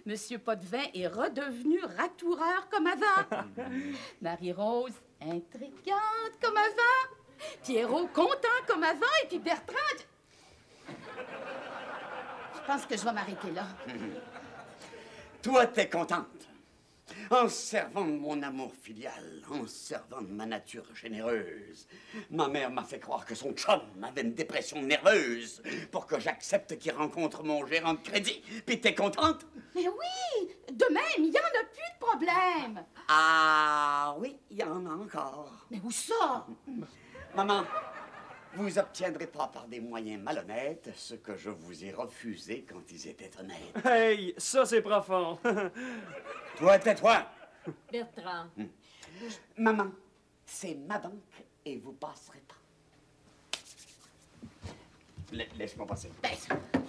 Monsieur Potvin est redevenu ratoureur comme avant. Marie-Rose, intrigante comme avant. Pierrot, content comme avant. Et puis Bertrand... Je pense que je vais m'arrêter là. Toi, t'es contente. En servant de mon amour filial, en servant de ma nature généreuse. Ma mère m'a fait croire que son chum avait une dépression nerveuse pour que j'accepte qu'il rencontre mon gérant de crédit. Puis t'es contente? Mais oui! De même, il n'y en a plus de problème. Ah oui, il y en a encore. Mais où ça? Maman, vous obtiendrez pas par des moyens malhonnêtes ce que je vous ai refusé quand ils étaient honnêtes. Hey, ça c'est profond. Toi, tais-toi. Bertrand. Maman, c'est ma banque et vous passerez pas. Laisse-moi passer. Ben,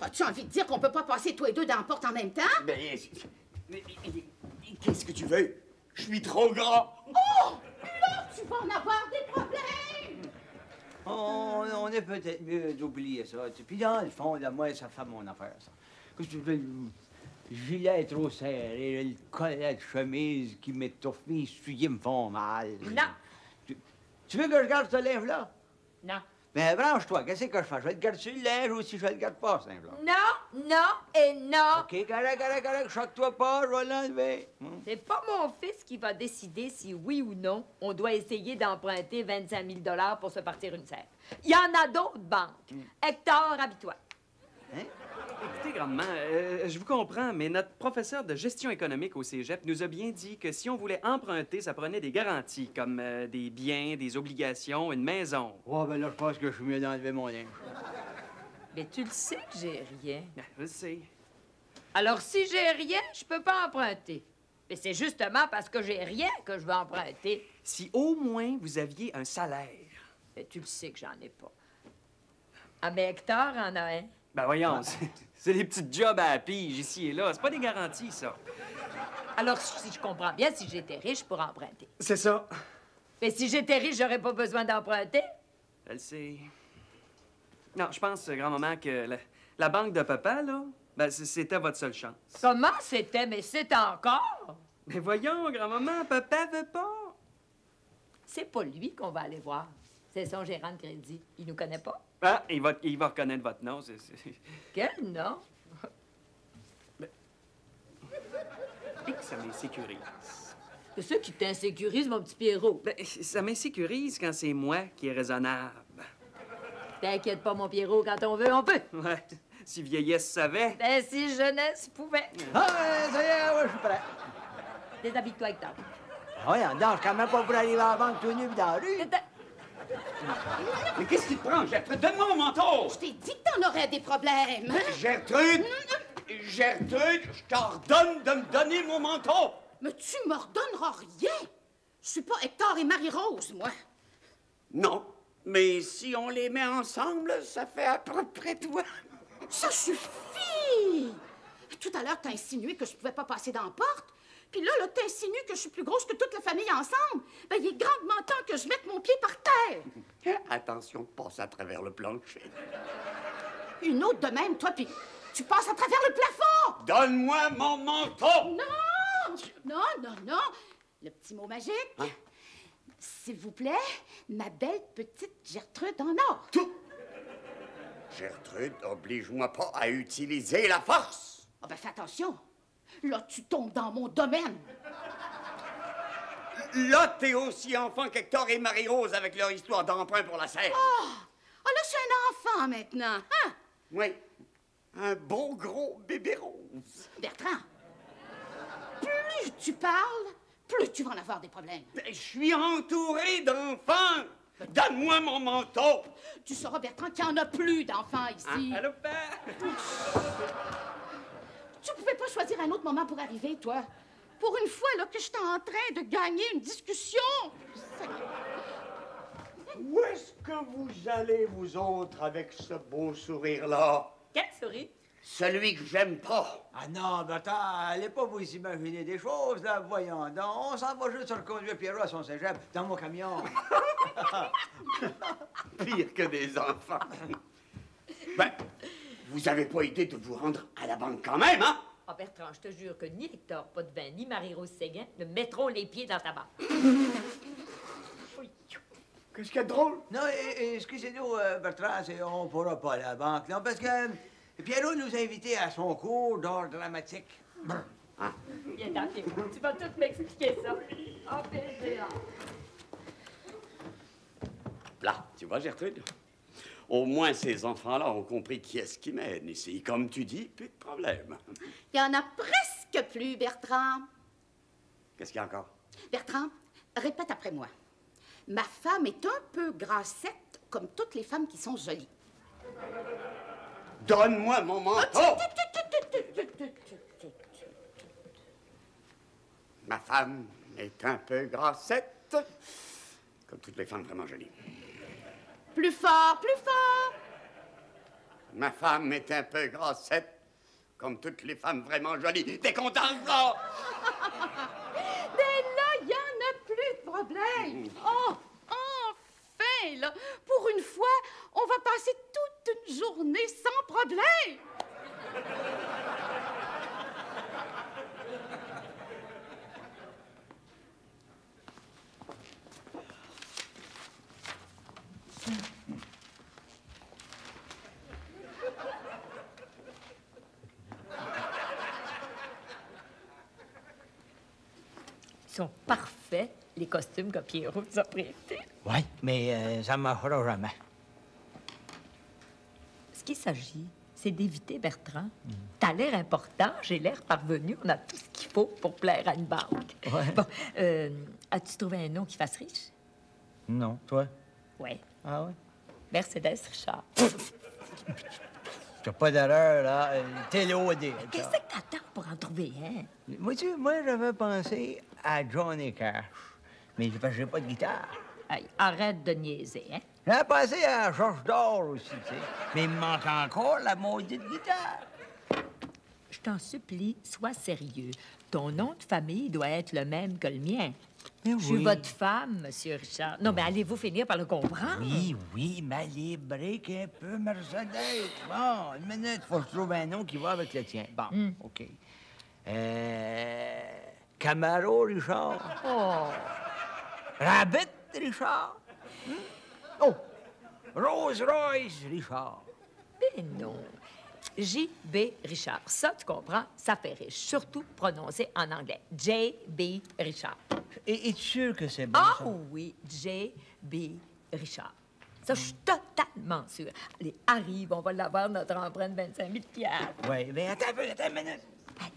as-tu envie de dire qu'on peut pas passer tous les deux dans la porte en même temps? Mais qu'est-ce que tu veux? Je suis trop grand. Oh! Là, tu vas en avoir des problèmes! On est peut-être mieux d'oublier ça. Puis dans le fond, là, moi, ça fait mon affaire, ça. Le gilet est trop serré, le collet de chemise qui m'étouffe, mes souliers me font mal. Non. Tu veux que je garde ce linge-là? Non. Ben, branche-toi, qu'est-ce que je fais? Je vais te garder sur le linge ou si je vais le garder pas, ce linge-là? Non, non et non. OK, correct, choque-toi pas, je vais l'enlever. C'est pas mon fils qui va décider si oui ou non on doit essayer d'emprunter 25 000 $ pour se partir une serre. Il y en a d'autres banques. Hector, habille-toi. Hein? Écoutez, grandement, je vous comprends, mais notre professeur de gestion économique au cégep nous a bien dit que si on voulait emprunter, ça prenait des garanties, comme des biens, des obligations, une maison. Ouais, ben là, je pense que je suis mieux d'enlever mon linge. Mais tu le sais que j'ai rien. Je le sais. Alors, si j'ai rien, je peux pas emprunter. Mais c'est justement parce que j'ai rien que je veux emprunter. Si au moins vous aviez un salaire. Mais tu le sais que j'en ai pas. Ah, mais Hector en a un. Ben voyons, c'est des petites jobs à la pige ici et là. C'est pas des garanties, ça. Alors, si je comprends bien, si j'étais riche, je pourrais emprunter. C'est ça. Mais si j'étais riche, j'aurais pas besoin d'emprunter. Je le sais. Non, je pense, grand-maman, que la banque de papa, là, ben, c'était votre seule chance. Comment c'était? Mais c'est encore. Mais voyons, grand-maman, papa veut pas. C'est pas lui qu'on va aller voir. C'est son gérant de crédit. Il nous connaît pas. Ah, il va reconnaître votre nom. Quel nom? Et que ça m'insécurise. C'est ça qui t'insécurise, mon petit Pierrot. Ben, ça m'insécurise quand c'est moi qui est raisonnable. T'inquiète pas, mon Pierrot, quand on veut, on peut. Ouais, si vieillesse savait. Ben, si jeunesse pouvait. Ah, ça y est, ouais, je suis prêt. Déshabille-toi, Hector. Ah oui, on danse quand même pas pour arriver à la banque tout nu dans la rue. Mais qu'est-ce qui te prend, Gertrude? Donne-moi mon manteau! Je t'ai dit que t'en aurais des problèmes. Gertrude! Gertrude, je t'ordonne de me donner mon manteau! Mais tu m'ordonneras rien. Je suis pas Hector et Marie-Rose, moi. Non, mais si on les met ensemble, ça fait à peu près toi. Ça suffit! Tout à l'heure, t'as insinué que je pouvais pas passer dans la porte. Puis là, t'insinues que je suis plus grosse que toute la famille ensemble. Ben, il est grandement temps que je mette mon pied par terre. Attention de passer à travers le plancher. Une autre de même, toi, puis tu passes à travers le plafond! Donne-moi mon manteau! Non! Le petit mot magique. Hein? S'il vous plaît, ma belle petite Gertrude en or. Tout! Gertrude, oblige-moi pas à utiliser la force! Ah ben, fais attention. Là, tu tombes dans mon domaine. Là, t'es aussi enfant qu'Hector et Marie-Rose avec leur histoire d'emprunt pour la serre. Ah, là, c'est un enfant maintenant, hein? Oui, un beau gros bébé rose. Bertrand, plus tu parles, plus tu vas en avoir des problèmes. Je suis entouré d'enfants. Donne-moi mon manteau. Tu sauras, Bertrand, qu'il n'y en a plus d'enfants ici. Allô, père? Tu pouvais pas choisir un autre moment pour arriver, toi? Pour une fois, là, que j'étais en train de gagner une discussion. Où est-ce que vous allez, vous autres, avec ce beau sourire-là? Quel sourire? Celui que j'aime pas. Ah non, ben attends, allez pas vous imaginer des choses, là, voyons donc. On s'en va juste sur conduire Pierrot à son cégep, dans mon camion. Pire que des enfants. Ben, vous avez pas idée de vous rendre à la banque quand même, hein? Ah, Bertrand, je te jure que ni Hector Potvin, ni Marie-Rose Séguin ne mettront les pieds dans ta banque. Qu'est-ce qu'il y a de drôle? Non, excusez-nous, Bertrand, on ne pourra pas aller à la banque, non, parce que Pierrot nous a invités à son cours d'art dramatique. Viens, t'en Pierrot, tu vas tout m'expliquer ça. Ah, bien, Là, tu vois, Gertrude? Au moins, ces enfants-là ont compris qui est-ce qui mène ici. Comme tu dis, plus de problème. Il y en a presque plus, Bertrand. Qu'est-ce qu'il y a encore? Bertrand, répète après moi. Ma femme est un peu grassette, comme toutes les femmes qui sont jolies. Donne-moi mon manteau! Ma femme est un peu grassette, comme toutes les femmes vraiment jolies. Plus fort, plus fort! Ma femme est un peu grassette, comme toutes les femmes vraiment jolies. T'es content, ça? Mais là, il n'y en a plus de problème. Oh, enfin, là, pour une fois, on va passer toute une journée sans problème. Ils sont parfaits, les costumes que Pierrot nous a prêtés. Oui, mais ça ne marchera jamais. Ce qu'il s'agit, c'est d'éviter Bertrand. T'as l'air important, j'ai l'air parvenu, on a tout ce qu'il faut pour plaire à une banque. Ouais. Bon, as-tu trouvé un nom qui fasse riche? Non, toi? Oui. Ah ouais? Mercedes Richard. T'as pas d'erreur, là. T'es laudé. Qu'est-ce que t'attends pour en trouver un? Moi, j'avais pensé à Johnny Cash. Mais j'ai pas de guitare. Hey, arrête de niaiser, hein? J'avais pensé à Georges d'Or aussi, tu sais. Mais il me manque encore la maudite guitare. Je t'en supplie, sois sérieux. Ton nom de famille doit être le même que le mien. Mais Je suis votre femme, Monsieur Richard. Non, mais allez-vous finir par le comprendre? Oui, mais allez, break un peu, Mercedes. Bon, une minute, faut que je trouve un nom qui va avec le tien. Bon, OK. Camaro Richard. Oh! Rabbit Richard. Oh! Rolls Royce Richard. Ben non. J.B. Richard. Ça, tu comprends? Ça fait riche. Surtout prononcé en anglais. J.B. Richard. Es-tu sûr que c'est bon, Ah ça? oui, J.B. Richard. Ça, je suis totalement sûre. Allez, arrive, on va l'avoir, notre empreinte 25 000 piastres. Oui, mais attends une minute.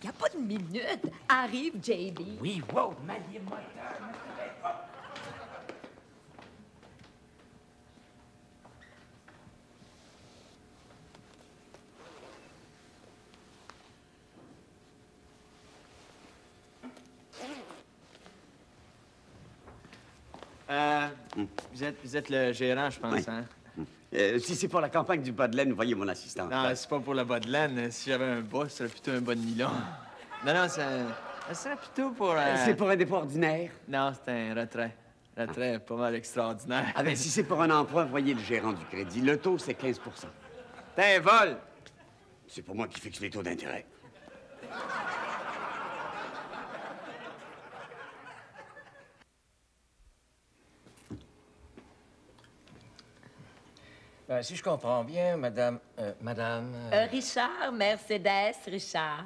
Il n'y a pas de minute. Arrive, J.B. Oui, wow, maniez le moteur. Vous êtes le gérant, je pense, Oui. hein? Si c'est pour la campagne du bas de laine, voyez mon assistant. Non, c'est pas pour la bas de laine. Si j'avais un bas, ce serait plutôt un bas de nylon. Non, ça serait plutôt pour... C'est pour un dépôt ordinaire. Non, c'est un retrait. Retrait pas mal extraordinaire. Ah ben, si c'est pour un emprunt, voyez le gérant du crédit. Le taux, c'est 15 T'es un vol! C'est pour moi qui fixe les taux d'intérêt. Si je comprends bien, madame... Richard, Mercedes, Richard.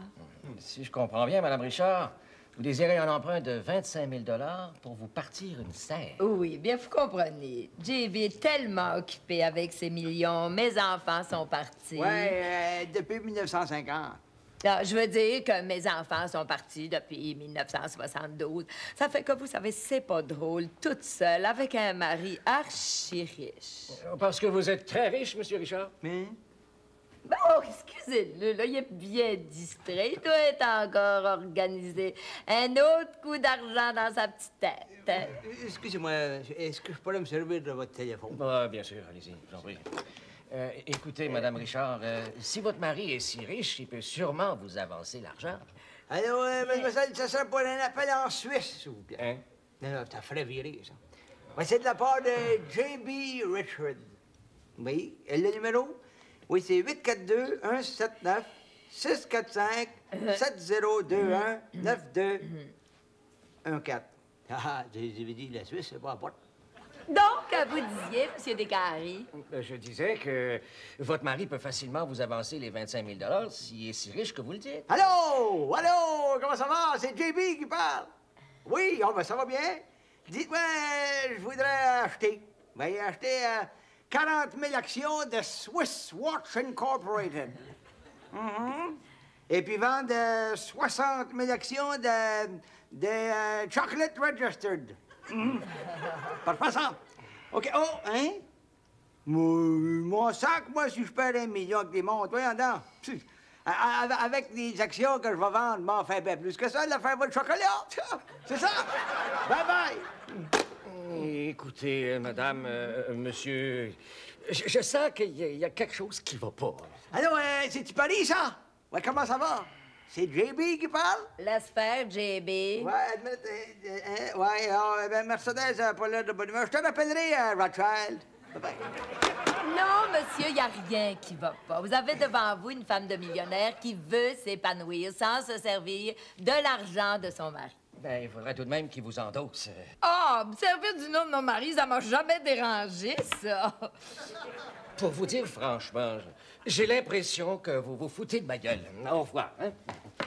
Si je comprends bien, madame Richard, vous désirez un emprunt de 25 000 pour vous partir une serre. Oui, bien, vous comprenez. JB est tellement occupé avec ses millions. Mes enfants sont partis. Oui, depuis 1950. Ah, je veux dire que mes enfants sont partis depuis 1972. Ça fait que, vous savez, c'est pas drôle, toute seule, avec un mari archi-riche. Parce que vous êtes très riche, monsieur Richard. Mais... Bon, excusez-le, là, il est bien distrait. Il doit être encore organisé. Un autre coup d'argent dans sa petite tête. Excusez-moi, est-ce que je pourrais me servir de votre téléphone? Ah, bien sûr, allez-y, je vous en prie. Écoutez, madame Richard, si votre mari est si riche, il peut sûrement vous avancer l'argent. Allô, mademoiselle, ça serait pour un appel en Suisse, s'il vous plaît. Hein? Non, ça ferait virer, ça. Ouais, c'est de la part de J.B. Richard. Oui, et le numéro? Oui, c'est 645-7021-9214. Ah, j'ai dit la Suisse, c'est pas à porte. Donc, vous disiez, M. Descaries. Je disais que votre mari peut facilement vous avancer les 25 000 s'il est si riche que vous le dites. Allô? Allô? Comment ça va? C'est JB qui parle. Oui, oh, ben, ça va bien. Dites-moi, je voudrais acheter. Ben, acheter 40 000 actions de Swiss Watch Incorporated. Et puis vendre 60 000 actions de Chocolate Registered. Parfait, ça. OK. Oh, hein? Mon sac, moi, si je perds 1 million avec des montres, voyons donc. Avec les actions que je vais vendre, m'en fait bien plus que ça, l'affaire va de chocolat. C'est ça. Bye-bye. Écoutez, madame, monsieur, je sens qu'il y a quelque chose qui va pas. Allô, c'est-tu Paris, ça? Ouais, comment ça va? C'est JB qui parle? Laisse faire, JB. Ouais, Mercedes n'a pas l'air de bonne humeur. Je te rappellerai, Rothschild. Bye-bye. Non, monsieur, il n'y a rien qui va pas. Vous avez devant vous une femme de millionnaire qui veut s'épanouir sans se servir de l'argent de son mari. Ben, il faudrait tout de même qu'il vous endosse. Ah, me servir du nom de mon mari, ça m'a jamais dérangé, ça. Pour vous dire franchement, j'ai l'impression que vous vous foutez de ma gueule. Au revoir, hein?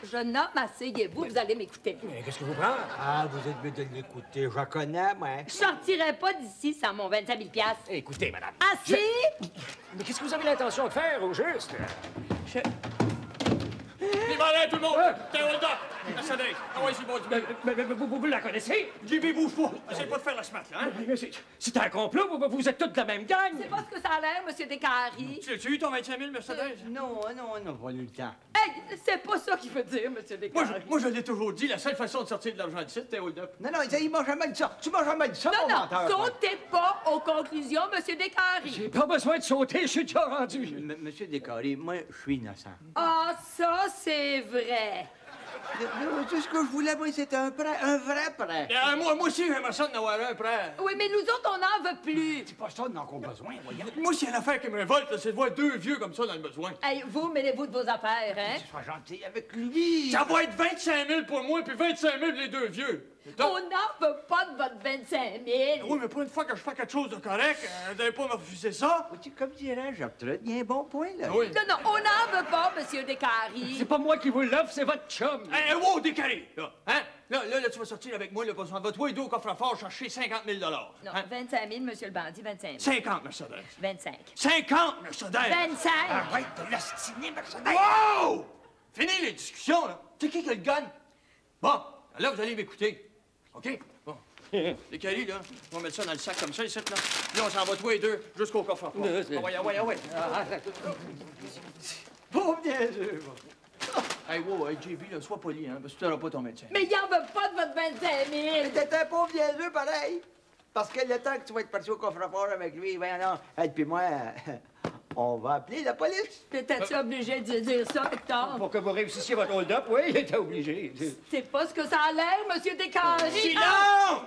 Jeune homme, asseyez-vous, vous allez m'écouter. Mais qu'est-ce que vous prend? Ah, vous êtes mieux de l'écouter. Je la connais, moi. Je sortirai pas d'ici sans mon 25 000 $. Écoutez, madame. Assis! Mais qu'est-ce que vous avez l'intention de faire, au juste? Allez, tout le monde! T'es hold up! Mercedes! Ah ouais, c'est bon, Mais vous la connaissez? JB, bouge pas! Essaye pas de faire la smack, là, hein? Mais c'est un complot, vous êtes tous de la même gang! C'est pas ce que ça a l'air, monsieur Descaries. Tu as eu ton 25 000, Mercedes? Non, on n'a pas eu le temps. Hey, c'est pas ça qu'il veut dire, monsieur Descaries. Moi, je l'ai toujours dit, la seule façon de sortir de l'argent d'ici, c'était hold up. Non, il m'a jamais dit ça. Tu m'as jamais dit ça, mon Non, menteur. sautez pas aux conclusions, monsieur Descaries. J'ai pas besoin de sauter, je suis déjà rendu. Monsieur Descaries, moi, je suis innocent. Ah, ça, c'est vrai. Tout ce que je voulais, moi, c'était un prêt, un vrai prêt. Moi aussi, j'aimerais ça d'en avoir un prêt. Oui, mais nous autres, on n'en veut plus. C'est pas ça dont on a besoin, voyons. Moi, s'il y a une affaire qui me révolte, c'est de voir deux vieux comme ça dans le besoin. Hey, vous, mêlez-vous de vos affaires, hein? Sois gentil avec lui. Ça va être 25 000 pour moi, puis 25 000 les deux vieux. On n'en veut pas de votre 25 000. Oui, mais pour une fois que je fais quelque chose de correct, vous n'allez pas me refuser ça? Comme dirait Gertrude, il y a un bon point, là. Oui. Non, on n'en veut pas, monsieur Descaries. C'est pas moi qui vous l'offre, c'est votre chum. Hey, wow, décalé, là, hein? Là, tu vas sortir avec moi, là, parce qu'on va toi et deux au coffre-fort chercher 50 000 Non, hein? 25 000, monsieur le bandit, 25 000. 50, Mercedes. 25. 50, Mercedes! 25! Arrête de l'ostiner, Mercedes. Wow! Fini les discussions, là. C'est qui a le gun? Bon, là, vous allez m'écouter. OK? Bon. Décalé, là, on va mettre ça dans le sac comme ça, ici, là. Là, on s'en va toi et deux jusqu'au coffre-fort. Ah ouais. Bon, bien sûr. Hey, wow, hey, JB, là, sois poli, hein, parce que tu n'auras pas ton médecin. Mais il n'en veut pas de votre 25 000. T'es un pauvre vieux, pareil. Parce que le temps que tu vas être parti au coffre-fort avec lui, ben non, et puis moi, on va appeler la police. T'étais-tu obligé de dire ça, Hector? Pour que vous réussissiez votre hold-up, oui, il était obligé. C'est pas ce que ça a l'air, monsieur Descaries. Silence!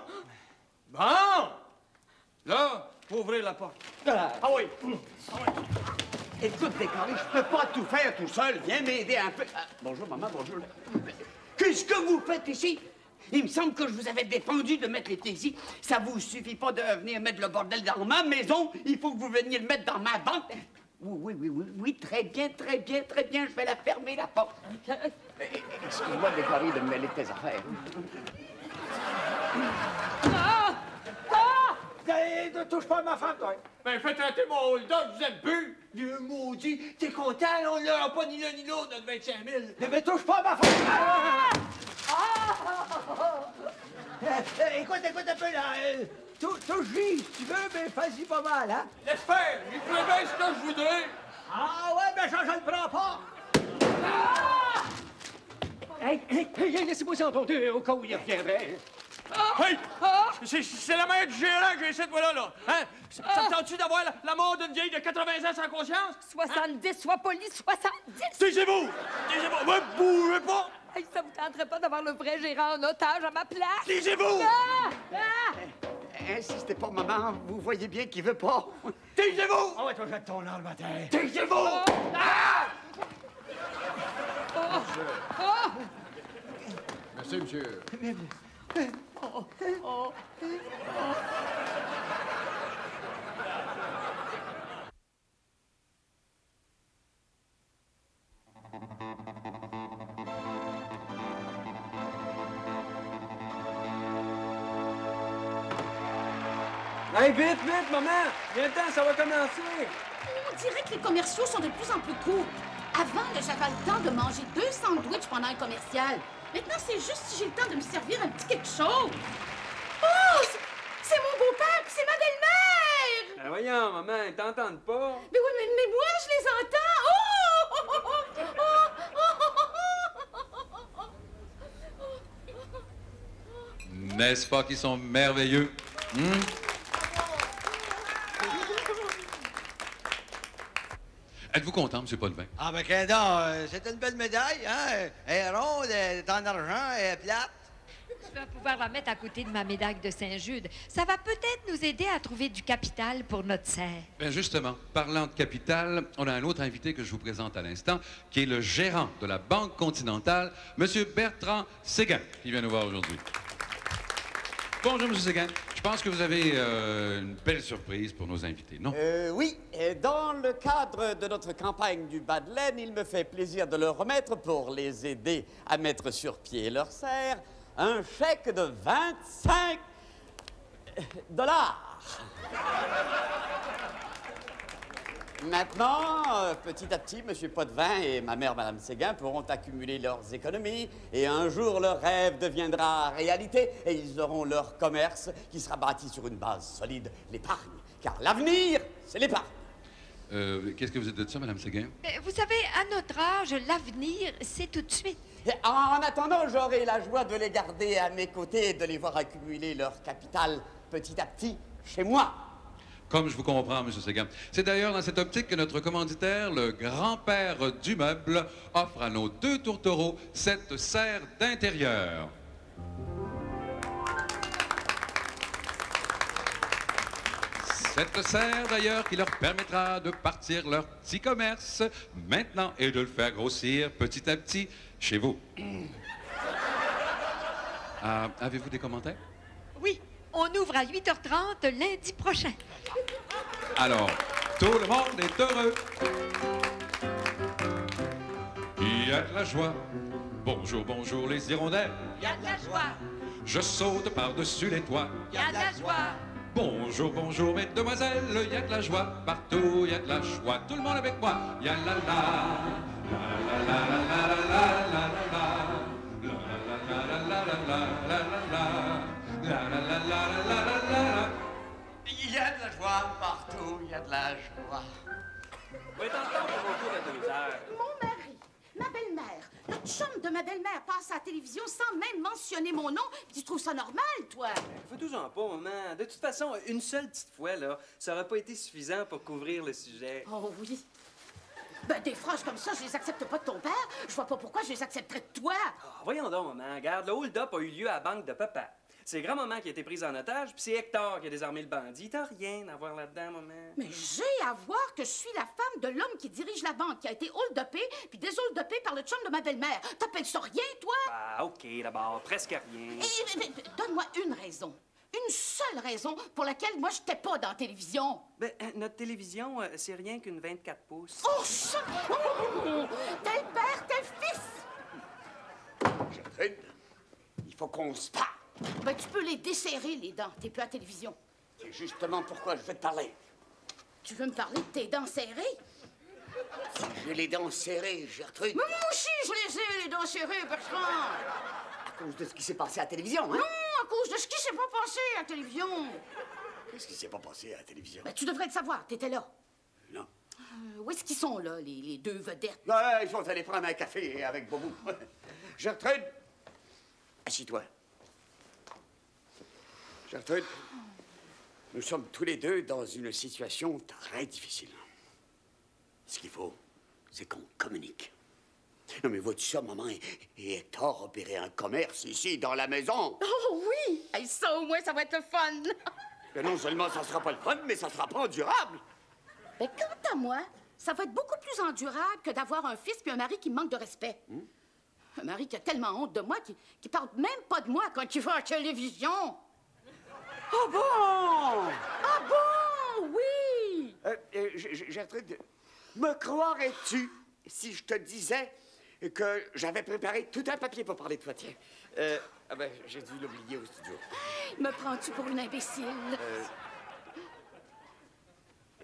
Bon! Là, faut ouvrir la porte. Ah oui! Écoute, Descaries, je peux pas tout faire tout seul. Viens m'aider un peu. Ah, bonjour, maman, bonjour. Qu'est-ce que vous faites ici? Il me semble que je vous avais défendu de mettre l'été ici. Ça vous suffit pas de venir mettre le bordel dans ma maison. Il faut que vous veniez le mettre dans ma banque. Oui, très bien. Je vais la fermer, la porte. Excuse-moi, Descaries, de me mêler de tes affaires. Ne touche pas à ma femme, toi. Ben, faites traiter mon hold-up, je vous aime plus! Vieux maudit! T'es content, là? On l'aura pas ni l'un ni l'autre, notre 25 000! Ne touche pas à ma femme! Écoute un peu, là. Touche-y, si tu veux, mais fais-y pas mal, hein? Laisse faire! Il ferait bien ce que je voudrais! Ah ouais, ben je le prends pas! Hey, laissez-moi s'entendre au cas où il reviendrait. Hey! C'est la mère du gérant que j'ai ici, voilà, là! Hein? Ça te tente-tu d'avoir la mort d'une vieille de 80 ans sans conscience? 70, sois poli, 70! Taisez-vous! Ne bougez pas! Hey, ça vous tenterait pas d'avoir le vrai gérant en otage à ma place? Taisez-vous! Insistez pas, maman. Vous voyez bien qu'il veut pas. Taisez-vous! Ah ouais, toi, jette ton arme à terre. Taisez-vous! Ah! Merci, monsieur. Hey, vite, vite, maman! Viens-t'en, ça va commencer! On dirait que les commerciaux sont de plus en plus courts. Avant, j'avais le temps de manger 2 sandwichs pendant un commercial. Maintenant, c'est juste si j'ai le temps de me servir un petit quelque chose. Oh! C'est mon beau-père, puis c'est ma belle-mère! Ben voyons, maman, ils t'entendent pas. Mais oui, mais moi, je les entends! N'est-ce pas qu'ils sont merveilleux? Êtes-vous content, M. Potvin? Ah, ben, Quindon, c'est une belle médaille, hein? Elle est ronde, elle est en argent, elle est plate. Je vais pouvoir la mettre à côté de ma médaille de Saint-Jude. Ça va peut-être nous aider à trouver du capital pour notre serre. Bien, justement, parlant de capital, on a un autre invité que je vous présente à l'instant, qui est le gérant de la Banque Continentale, M. Bertrand Séguin, qui vient nous voir aujourd'hui. Bonjour, M. Séguin. Je pense que vous avez une belle surprise pour nos invités, non? Oui, et dans le cadre de notre campagne du bas de laine, il me fait plaisir de leur remettre, pour les aider à mettre sur pied leur serre, un chèque de 25 $. Maintenant, petit à petit, M. Potvin et ma mère, Mme Séguin, pourront accumuler leurs économies et un jour, leur rêve deviendra réalité et ils auront leur commerce qui sera bâti sur une base solide, l'épargne. Car l'avenir, c'est l'épargne. Qu'est-ce que vous êtes de ça, Mme Séguin? Vous savez, à notre âge, l'avenir, c'est tout de suite. Et en attendant, j'aurai la joie de les garder à mes côtés et de les voir accumuler leur capital petit à petit chez moi. Comme je vous comprends, M. Séguin. C'est d'ailleurs dans cette optique que notre commanditaire, le grand-père du meuble, offre à nos 2 tourtereaux cette serre d'intérieur. Cette serre, d'ailleurs, qui leur permettra de partir leur petit commerce maintenant et de le faire grossir petit à petit chez vous. Avez-vous des commentaires? Oui, on ouvre à 8h30 lundi prochain. Alors, tout le monde est heureux. Il y a de la joie. Bonjour, bonjour les hirondelles. Il y a de la joie. Je saute par-dessus les toits. Il y a de la joie. Bonjour, bonjour mesdemoiselles. Il y a de la joie partout, il y a de la joie. Tout le monde avec moi. Il y a la la. La la la la la la la la la la. Il y a de la joie partout, il y a de la joie. On va être encore pour autour de 2 heures. Mon mari, ma belle-mère, le chum de ma belle-mère passe à la télévision sans même mentionner mon nom. Puis tu trouves ça normal, toi? Fais-toi-en pas, maman. De toute façon, une seule petite fois, là, ça aurait pas été suffisant pour couvrir le sujet. Oh oui. Ben, des phrases comme ça, je les accepte pas de ton père. Je vois pas pourquoi je les accepterais de toi. Ah, voyons donc, maman. Regarde, le hold-up a eu lieu à la banque de papa. C'est grand-maman qui a été prise en otage, puis c'est Hector qui a désarmé le bandit. T'as rien à voir là-dedans, maman. Mais j'ai à voir que je suis la femme de l'homme qui dirige la banque, qui a été hold-upé puis déshold-upé par le chum de ma belle-mère. T'appelles ça rien, toi? Ah, OK, d'abord. Presque rien. Donne-moi une raison. Une seule raison pour laquelle moi, j'étais pas dans la télévision. Ben, notre télévision, c'est rien qu'une 24 pouces. Oh, ça! Oh! Tel père, tel fils! Gertrude, il faut qu'on se parle. Ben, tu peux les desserrer, les dents. T'es plus à la télévision. C'est justement pourquoi je veux te parler. Tu veux me parler de tes dents serrées? J'ai les dents serrées, Gertrude. Mais moi aussi, je les ai, les dents serrées, Bertrand. À cause de ce qui s'est passé à la télévision, hein? Non, à cause de ce qui s'est pas passé à la télévision. Qu'est-ce qui s'est pas passé à la télévision? Ben, tu devrais le savoir, t'étais là. Non. Où est-ce qu'ils sont, là, les 2 vedettes? Ouais, ils sont allés prendre un café avec Bobou. Gertrude, assis-toi. Gertrude, nous sommes tous les 2 dans une situation très difficile. Ce qu'il faut, c'est qu'on communique. Non, mais vois-tu ça, maman et Hector opérer un commerce ici, dans la maison? Oh oui! Hey, ça, au moins, ça va être le fun! Et non seulement ça sera pas le fun, mais ça sera pas endurable. Mais quant à moi, ça va être beaucoup plus endurable que d'avoir un fils puis un mari qui me manque de respect. Un mari qui a tellement honte de moi qu'il parle même pas de moi quand il va à la télévision. Oh bon! Ah bon? Oui! Gertrude, me croirais-tu si je te disais que j'avais préparé tout un papier pour parler de toi, tiens? J'ai dû l'oublier au studio. Me prends-tu pour une imbécile?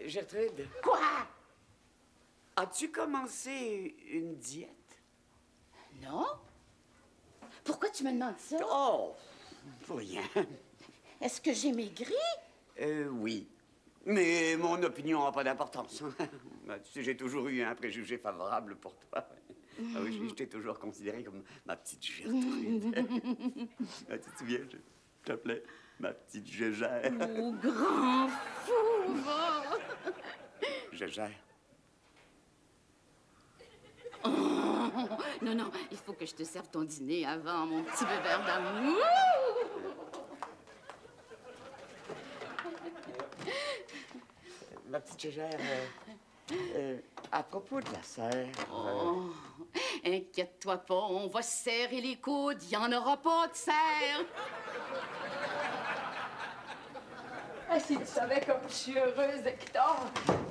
Gertrude? Quoi? As-tu commencé une diète? Non? Pourquoi tu me demandes ça? Oh, pour rien. Est-ce que j'ai maigri? Oui. Mais mon opinion n'a pas d'importance. Tu sais, j'ai toujours eu un préjugé favorable pour toi. Ah oui, je t'ai toujours considérée comme ma petite Gertrude. Tu te souviens, je t'appelais ma petite Gégère. Oh, grand fou, va! Gégère. Oh, non, non, il faut que je te serve ton dîner avant, mon petit bébert d'amour. Ma petite Gégère, à propos de la serre... Oh, inquiète-toi pas, on va serrer les coudes, il n'y en aura pas de serre. Ah, si tu savais comme je suis heureuse, Hector.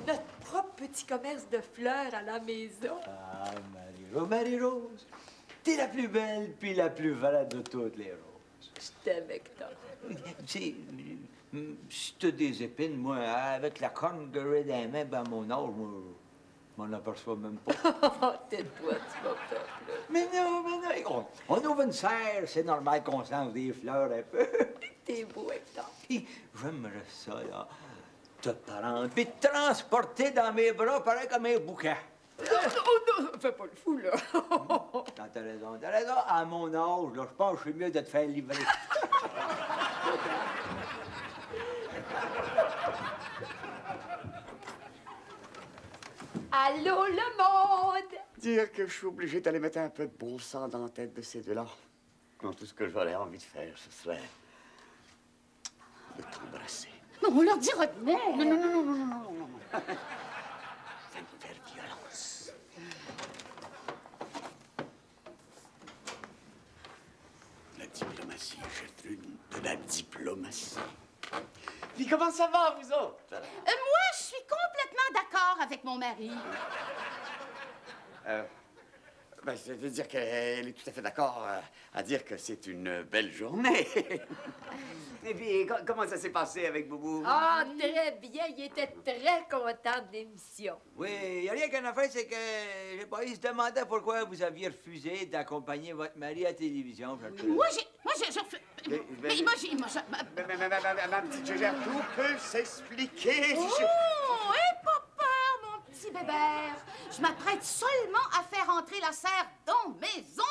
Notre propre petit commerce de fleurs à la maison. Ah, Marie-Rose, t'es la plus belle puis la plus vraie de toutes les roses. Je t'aime, Hector. Tu sais, si t'as des épines, moi, avec la corne que j'ai dans les mains, ben, mon âge, moi, je m'en aperçois même pas. Oh, tais-toi, tu vas faire pleurer. Mais non, on ouvre une serre, c'est normal qu'on sente des fleurs un peu. T'es beau, Hector. Puis, j'aimerais ça, là, te prendre, puis te transporter dans mes bras, pareil comme un bouquet. Oh non, fais pas le fou, là. Non, t'as raison. À mon âge, là, je pense que c'est mieux de te faire livrer. Allô, le monde! Dire que je suis obligé d'aller mettre un peu de bon sang dans la tête de ces deux-là. Quand tout ce que j'aurais envie de faire, ce serait de t'embrasser. Non, on leur dira de même. Non, non, non, non, non, non, non. Ça me fait violence. La diplomatie, Gertrude, de la diplomatie. Puis comment ça va, vous autres? Moi, je suis complètement d'accord avec mon mari. Ça veut dire qu'elle est tout à fait d'accord à dire que c'est une belle journée. Et puis, comment ça s'est passé avec Boubou? Ah, très bien. Il était très content de l'émission. Oui, il n'y a rien qu'une affaire, c'est que, je sais pas, il se demandait pourquoi vous aviez refusé d'accompagner votre mari à la télévision. Moi, j'ai refusé. Mais Ma petite Gégère, tout peut s'expliquer. Oh, aie pas peur, mon petit bébert. Je m'apprête seulement à faire entrer la serre dans maison.